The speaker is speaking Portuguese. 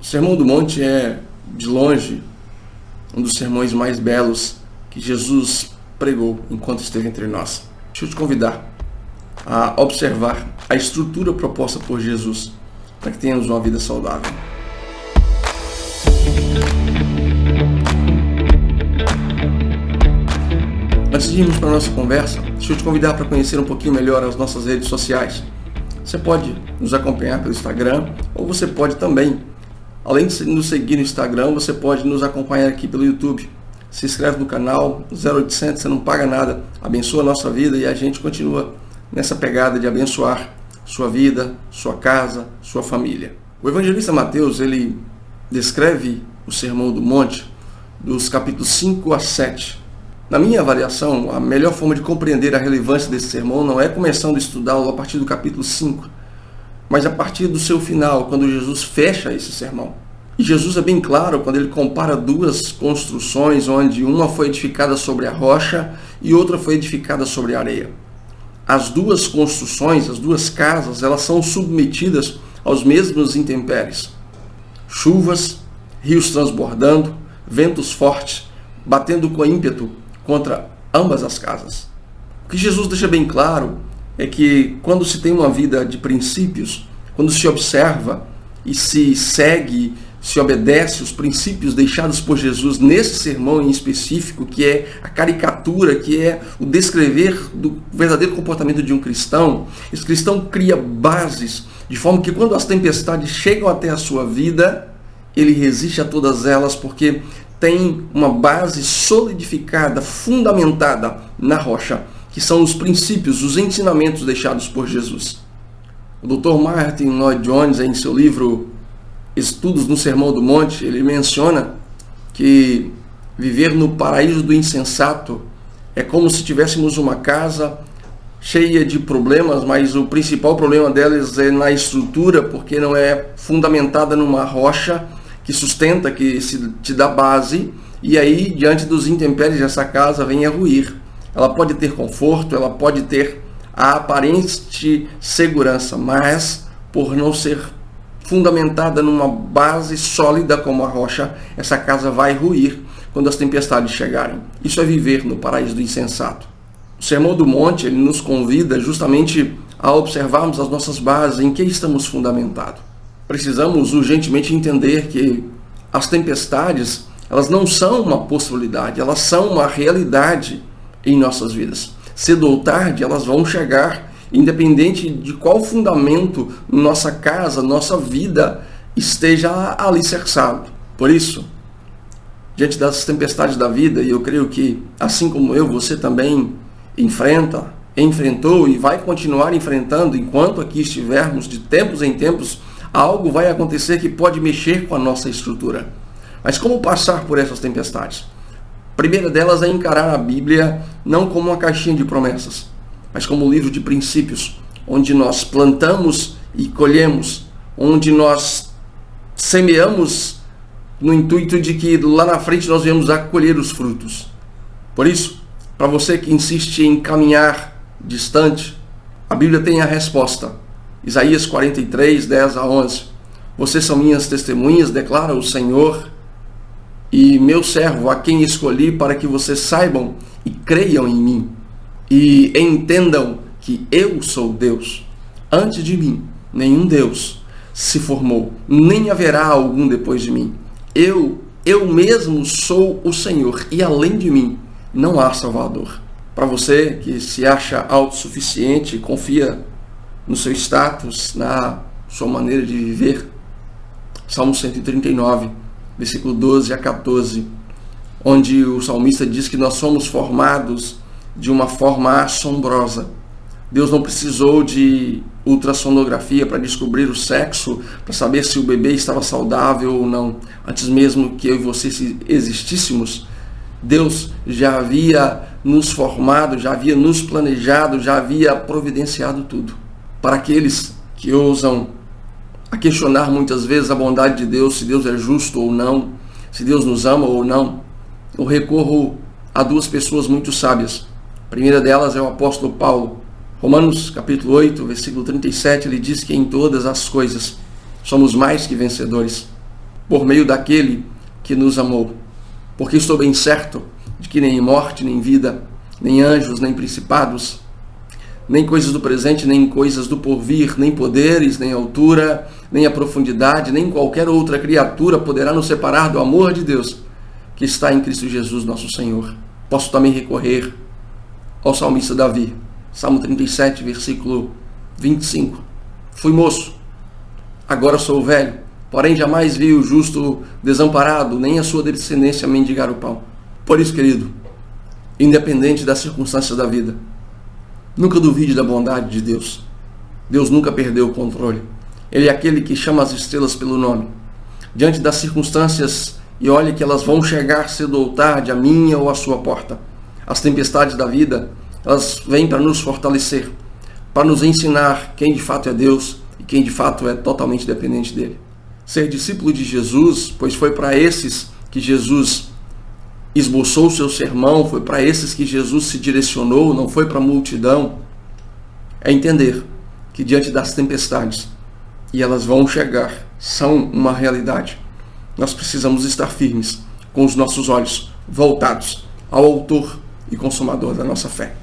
Sermão do Monte é, de longe, um dos sermões mais belos que Jesus pregou enquanto esteve entre nós. Deixa eu te convidar a observar a estrutura proposta por Jesus para que tenhamos uma vida saudável. Antes de irmos para a nossa conversa, deixa eu te convidar para conhecer um pouquinho melhor as nossas redes sociais. Você pode nos acompanhar pelo Instagram, ou você pode também, além de nos seguir no Instagram, você pode nos acompanhar aqui pelo YouTube. Se inscreve no canal 0800, você não paga nada, abençoa a nossa vida e a gente continua nessa pegada de abençoar sua vida, sua casa, sua família. O evangelista Mateus, ele descreve o Sermão do Monte dos capítulos 5 a 7. Na minha avaliação, a melhor forma de compreender a relevância desse sermão não é começando a estudá-lo a partir do capítulo 5, mas a partir do seu final, quando Jesus fecha esse sermão. E Jesus é bem claro quando ele compara duas construções, onde uma foi edificada sobre a rocha e outra foi edificada sobre a areia. As duas construções, as duas casas, elas são submetidas aos mesmos intempéries. Chuvas, rios transbordando, ventos fortes, batendo com ímpeto contra ambas as casas. O que Jesus deixa bem claro é que quando se tem uma vida de princípios, quando se observa e se segue, se obedece os princípios deixados por Jesus nesse sermão em específico, que é a caricatura, que é o descrever do verdadeiro comportamento de um cristão, esse cristão cria bases, de forma que quando as tempestades chegam até a sua vida, ele resiste a todas elas, porque tem uma base solidificada, fundamentada na rocha, que são os princípios, os ensinamentos deixados por Jesus. O Dr. Martin Lloyd-Jones, em seu livro Estudos no Sermão do Monte, ele menciona que viver no paraíso do insensato é como se tivéssemos uma casa cheia de problemas, mas o principal problema delas é na estrutura, porque não é fundamentada numa rocha que sustenta, que te dá base, e aí, diante dos intempéries dessa casa, vem a ruir. Ela pode ter conforto, ela pode ter a aparente segurança, mas por não ser fundamentada numa base sólida como a rocha, essa casa vai ruir quando as tempestades chegarem. Isso é viver no paraíso do insensato. O Sermão do Monte, ele nos convida justamente a observarmos as nossas bases, em que estamos fundamentados. Precisamos urgentemente entender que as tempestades, elas não são uma possibilidade, elas são uma realidade em nossas vidas. Cedo ou tarde, elas vão chegar, independente de qual fundamento nossa casa, nossa vida esteja alicerçado. Por isso, diante das tempestades da vida, e eu creio que, assim como eu, você também enfrentou e vai continuar enfrentando enquanto aqui estivermos, de tempos em tempos, algo vai acontecer que pode mexer com a nossa estrutura. Mas como passar por essas tempestades? A primeira delas é encarar a Bíblia não como uma caixinha de promessas, mas como um livro de princípios, onde nós plantamos e colhemos, onde nós semeamos no intuito de que lá na frente nós venhamos a colher os frutos. Por isso, para você que insiste em caminhar distante, a Bíblia tem a resposta. Isaías 43, 10 a 11. Vocês são minhas testemunhas, declara o Senhor, e meu servo, a quem escolhi para que vocês saibam e creiam em mim, e entendam que eu sou Deus. Antes de mim, nenhum Deus se formou, nem haverá algum depois de mim. Eu mesmo sou o Senhor, e além de mim, não há Salvador. Para você que se acha autossuficiente, confia no seu status, na sua maneira de viver, Salmo 139, versículo 12 a 14, onde o salmista diz que nós somos formados de uma forma assombrosa. Deus não precisou de ultrassonografia para descobrir o sexo, para saber se o bebê estava saudável ou não. Antes mesmo que eu e você existíssemos, Deus já havia nos formado, já havia nos planejado, já havia providenciado tudo. Para aqueles que ousam a questionar muitas vezes a bondade de Deus, se Deus é justo ou não, se Deus nos ama ou não, eu recorro a duas pessoas muito sábias. A primeira delas é o apóstolo Paulo. Romanos capítulo 8, versículo 37, ele diz que em todas as coisas somos mais que vencedores por meio daquele que nos amou. Porque estou bem certo de que nem morte, nem vida, nem anjos, nem principados, nem coisas do presente, nem coisas do porvir, nem poderes, nem altura, nem a profundidade, nem qualquer outra criatura poderá nos separar do amor de Deus que está em Cristo Jesus nosso Senhor. Posso também recorrer ao salmista Davi, Salmo 37, versículo 25. Fui moço, agora sou velho, porém jamais vi o justo desamparado, nem a sua descendência mendigar o pão. Por isso, querido, independente das circunstâncias da vida, nunca duvide da bondade de Deus. Deus nunca perdeu o controle. Ele é aquele que chama as estrelas pelo nome. Diante das circunstâncias, e olhe que elas vão chegar cedo ou tarde à minha ou à sua porta. As tempestades da vida, elas vêm para nos fortalecer, para nos ensinar quem de fato é Deus e quem de fato é totalmente dependente dele. Ser discípulo de Jesus, pois foi para esses que Jesus esboçou o seu sermão, foi para esses que Jesus se direcionou, não foi para a multidão, é entender que diante das tempestades, e elas vão chegar, são uma realidade, nós precisamos estar firmes, com os nossos olhos voltados ao autor e consumador da nossa fé.